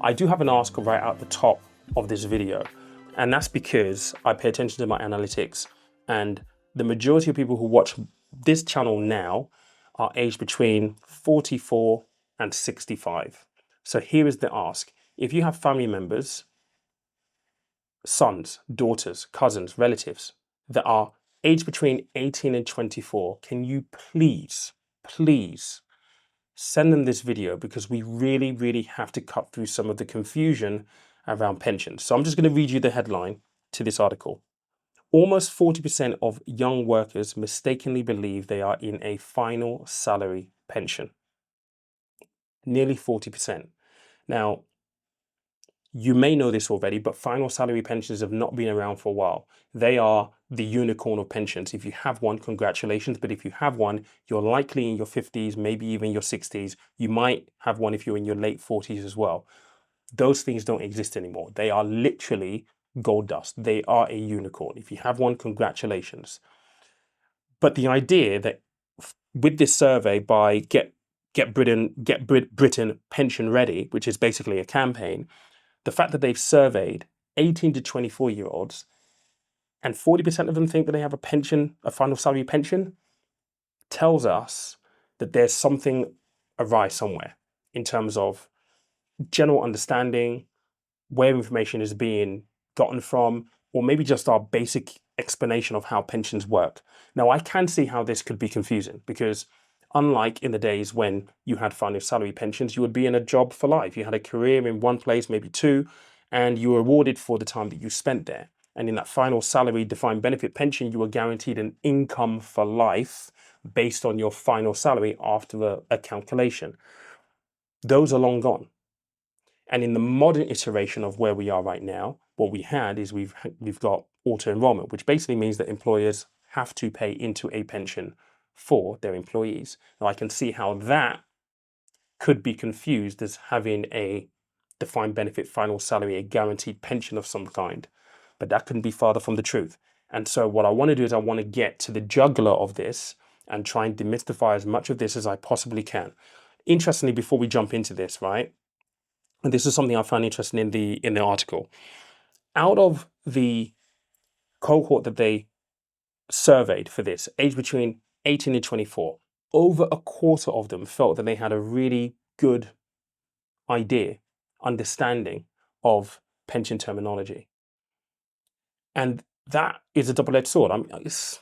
I do have an ask right at the top of this video, and that's because I pay attention to my analytics, and the majority of people who watch this channel now are aged between 44 and 65. So here is the ask. If you have family members, sons, daughters, cousins, relatives that are aged between 18 and 24, can you please send them this video, because we really have to cut through some of the confusion around pensions. So I'm just going to read you the headline to this article. Almost 40% of young workers mistakenly believe they are in a final salary pension. Nearly 40%. Now, you may know this already, but final salary pensions have not been around for a while. They are the unicorn of pensions. If you have one, congratulations. But if you have one, you're likely in your 50s, maybe even your 60s. You might have one if you're in your late 40s as well. Those things don't exist anymore. They are literally gold dust. They are a unicorn. If you have one, congratulations. But the idea that with this survey by Get Britain Pension Ready, which is basically a campaign, the fact that they've surveyed 18 to 24-year-olds and 40% of them think that they have a pension, a final salary pension, tells us that there's something awry somewhere in terms of general understanding, where information is being gotten from, or maybe just our basic explanation of how pensions work. Now, I can see how this could be confusing, because unlike in the days when you had final salary pensions, you would be in a job for life. You had a career in one place, maybe two, and you were rewarded for the time that you spent there. And in that final salary defined benefit pension, you were guaranteed an income for life based on your final salary after a calculation. Those are long gone. And in the modern iteration of where we are right now, what we had is we've got auto-enrollment, which basically means that employers have to pay into a pension for their employees. Now, I can see how that could be confused as having a defined benefit final salary, a guaranteed pension of some kind, but that couldn't be farther from the truth. And so what I want to do is I want to get to the jugular of this and try and demystify as much of this as I possibly can. Interestingly, before we jump into this, right, and this is something I found interesting in the article, out of the cohort that they surveyed for this, aged between 18 and 24, over a quarter of them felt that they had a really good understanding of pension terminology. And that is a double-edged sword. It's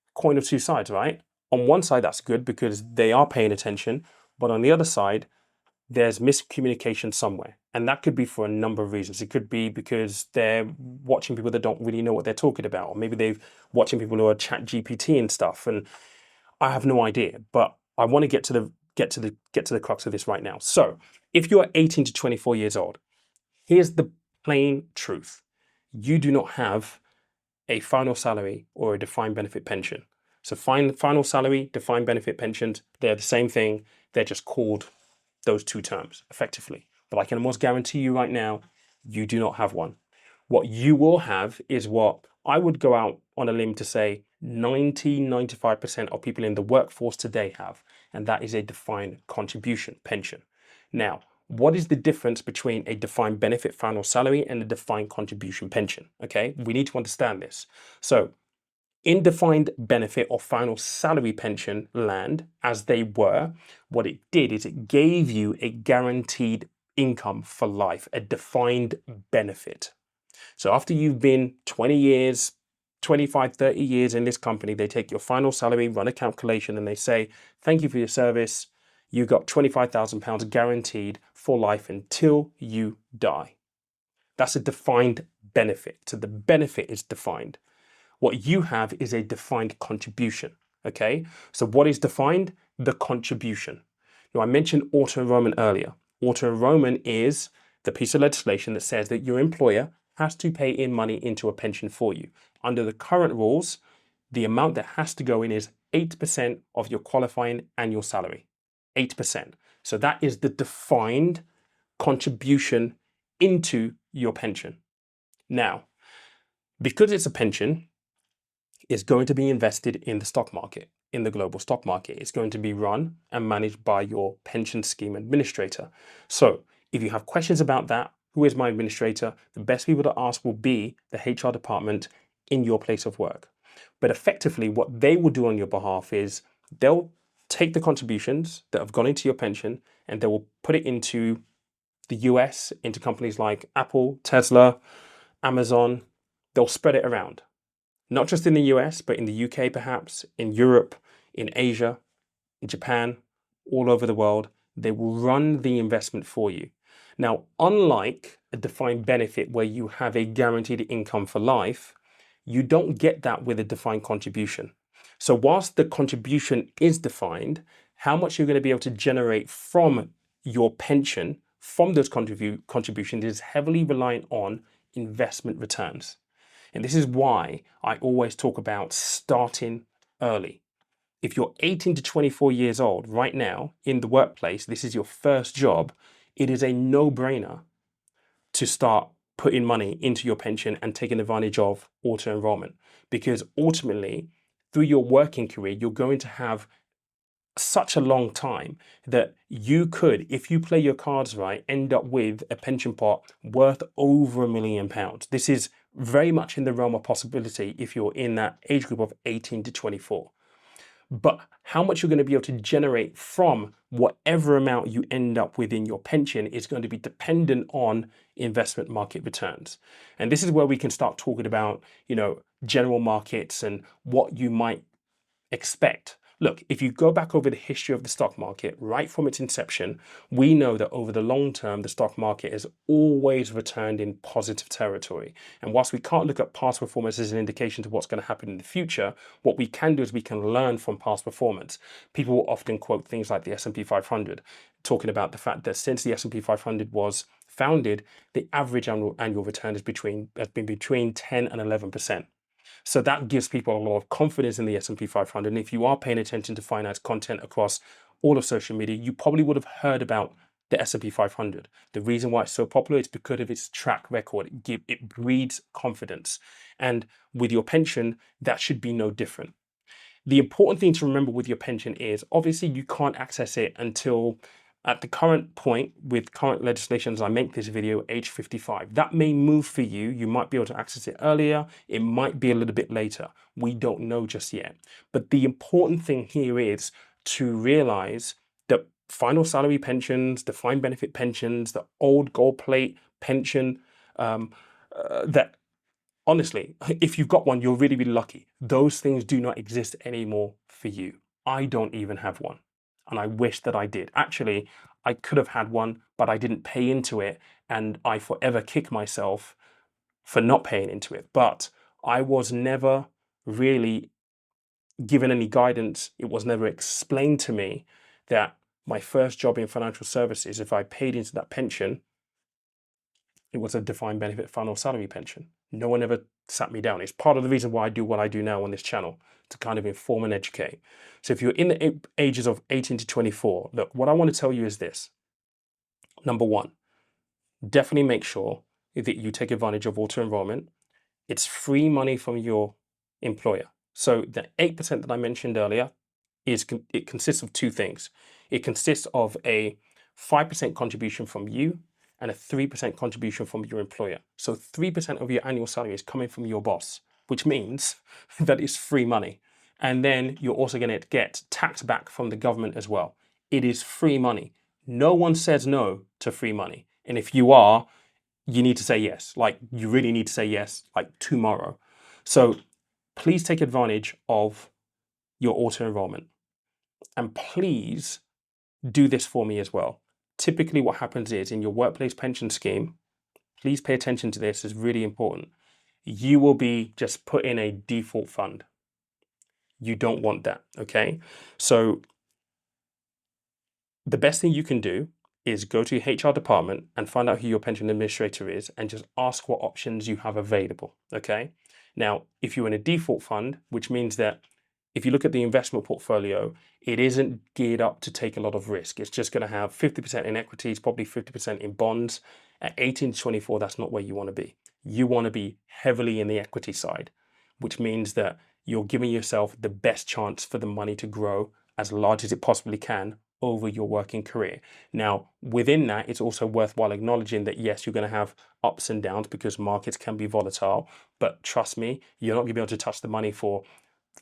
a coin of two sides, right? On one side, that's good because they are paying attention, but on the other side, there's miscommunication somewhere. And that could be for a number of reasons. It could be because they're watching people that don't really know what they're talking about, or maybe they're watching people who are chat GPT and stuff. And I have no idea, but I want to get to the crux of this right now. So if you're 18 to 24 years old, here's the plain truth. You do not have a final salary or a defined benefit pension. So final salary, defined benefit pensions, they're the same thing. They're just called those two terms effectively. But I can almost guarantee you right now, you do not have one. What you will have is what I would go out on a limb to say 95% of people in the workforce today have, and that is a defined contribution pension. Now, what is the difference between a defined benefit final salary and a defined contribution pension? Okay, we need to understand this. So in defined benefit or final salary pension land, as they were, what it did is it gave you a guaranteed income for life, a defined benefit. So after you've been 20 years, 25, 30 years in this company, they take your final salary, run a calculation, and they say, thank you for your service. You got £25,000 guaranteed for life until you die. That's a defined benefit. So the benefit is defined. What you have is a defined contribution, okay? So what is defined? The contribution. Now, I mentioned auto-enrollment earlier. Auto-enrollment is the piece of legislation that says that your employer has to pay in money into a pension for you. Under the current rules, the amount that has to go in is 8% of your qualifying annual salary. 8%. So that is the defined contribution into your pension. Now, because it's a pension, is going to be invested in the stock market, in the global stock market. It's going to be run and managed by your pension scheme administrator. So If you have questions about that, who is my administrator? The best people to ask will be the HR department in your place of work. But effectively, what they will do on your behalf is they'll take the contributions that have gone into your pension and they will put it into the US, into companies like Apple, Tesla, Amazon. They'll spread it around, not just in the US, but in the UK, perhaps, in Europe, in Asia, in Japan, all over the world. They will run the investment for you. Now, unlike a defined benefit where you have a guaranteed income for life, you don't get that with a defined contribution. So, whilst the contribution is defined, how much you're going to be able to generate from your pension from those contributions is heavily reliant on investment returns. And this is why I always talk about starting early. If you're 18 to 24 years old right now in the workplace, this is your first job, it is a no-brainer to start putting money into your pension and taking advantage of auto-enrollment. Because ultimately, through your working career, you're going to have such a long time that you could, if you play your cards right, end up with a pension pot worth over £1 million. This is very much in the realm of possibility if you're in that age group of 18 to 24. But how much you're going to be able to generate from whatever amount you end up with in your pension is going to be dependent on investment market returns. And this is where we can start talking about, general markets and what you might expect. Look, if you go back over the history of the stock market, right from its inception, we know that over the long term, the stock market has always returned in positive territory. And whilst we can't look at past performance as an indication to what's going to happen in the future, what we can do is we can learn from past performance. People will often quote things like the S&P 500, talking about the fact that since the S&P 500 was founded, the average annual return has been between 10 and 11%. So that gives people a lot of confidence in the S&P 500. And if you are paying attention to finance content across all of social media, you probably would have heard about the S&P 500. The reason why it's so popular is because of its track record. It breeds confidence. And with your pension, that should be no different. The important thing to remember with your pension is obviously you can't access it until at the current point with current legislation as I make this video, age 55. That may move for you. You might be able to access it earlier. It might be a little bit later. We don't know just yet. But the important thing here is to realize that final salary pensions, defined benefit pensions, the old gold plate pension, that honestly, if you've got one, you're really, really lucky. Those things do not exist anymore for you. I don't even have one. And I wish that I did. Actually, I could have had one, but I didn't pay into it. And I forever kick myself for not paying into it. But I was never really given any guidance. It was never explained to me that my first job in financial services, if I paid into that pension, it was a defined benefit final salary pension. No one ever sat me down. It's part of the reason why I do what I do now on this channel, to kind of inform and educate. So if you're in the ages of 18 to 24, look, what I want to tell you is this. Number one, definitely make sure that you take advantage of auto-enrollment. It's free money from your employer. So the 8% that I mentioned earlier, it consists of two things. It consists of a 5% contribution from you and a 3% contribution from your employer. So 3% of your annual salary is coming from your boss, which means that it's free money. And then you're also going to get tax back from the government as well. It is free money. No one says no to free money. And if you are, you need to say yes. Like, you really need to say yes, like tomorrow. So please take advantage of your auto-enrollment. And please do this for me as well. Typically what happens is in your workplace pension scheme, please pay attention to this, it's really important. You will be just put in a default fund. You don't want that, okay? So the best thing you can do is go to your HR department and find out who your pension administrator is and just ask what options you have available, okay? Now, if you're in a default fund, which means that if you look at the investment portfolio, it isn't geared up to take a lot of risk. It's just going to have 50% in equities, probably 50% in bonds. At 18 to 24, that's not where you want to be. You want to be heavily in the equity side, which means that you're giving yourself the best chance for the money to grow as large as it possibly can over your working career. Now, within that, it's also worthwhile acknowledging that yes, you're going to have ups and downs because markets can be volatile, but trust me, you're not going to be able to touch the money for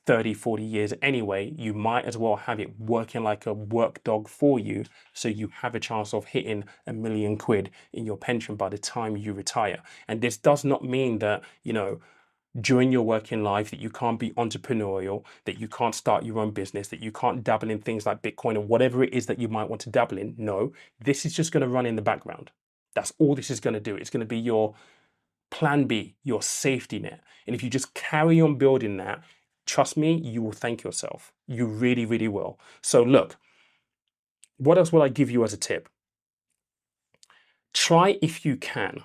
30, 40 years anyway. You might as well have it working like a work dog for you, so you have a chance of hitting £1 million in your pension by the time you retire. And this does not mean that, during your working life that you can't be entrepreneurial, that you can't start your own business, that you can't dabble in things like Bitcoin or whatever it is that you might want to dabble in. No, this is just going to run in the background. That's all this is going to do. It's going to be your plan B, your safety net. And if you just carry on building that, trust me, you will thank yourself. You really, really will. So look, what else will I give you as a tip? Try if you can,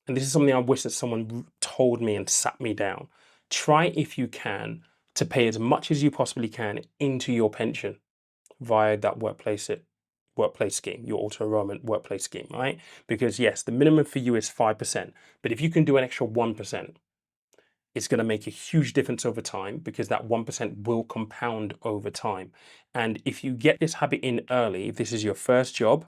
and this is something I wish that someone told me and sat me down. Try if you can to pay as much as you possibly can into your pension via that workplace scheme, your auto-enrollment workplace scheme, right? Because yes, the minimum for you is 5%, but if you can do an extra 1%, it's going to make a huge difference over time, because that 1% will compound over time. And if you get this habit in early, if this is your first job,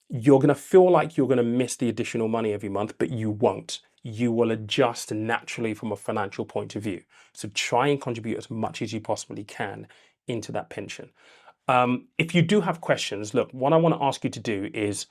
you're going to feel like you're going to miss the additional money every month, but you won't. You will adjust naturally from a financial point of view. So try and contribute as much as you possibly can into that pension. If you do have questions, look, what I want to ask you to do is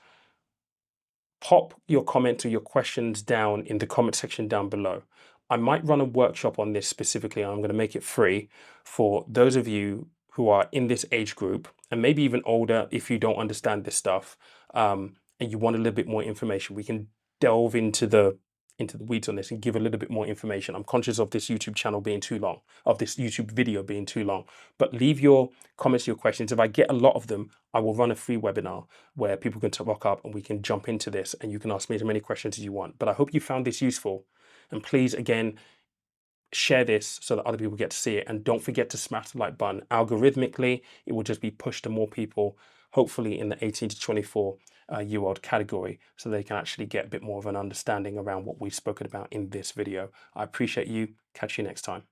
pop your comments or your questions down in the comment section down below. I might run a workshop on this specifically. I'm going to make it free for those of you who are in this age group, and maybe even older if you don't understand this stuff, and you want a little bit more information. We can delve into the weeds on this and give a little bit more information. I'm conscious of this YouTube channel being too long, of this YouTube video being too long, but leave your comments, your questions. If I get a lot of them, I will run a free webinar where people can rock up and we can jump into this and you can ask me as many questions as you want. But I hope you found this useful, and please, again, share this so that other people get to see it. And don't forget to smash the like button. Algorithmically, it will just be pushed to more people, hopefully in the 18 to 24 year old category, so they can actually get a bit more of an understanding around what we've spoken about in this video. I appreciate you. Catch you next time.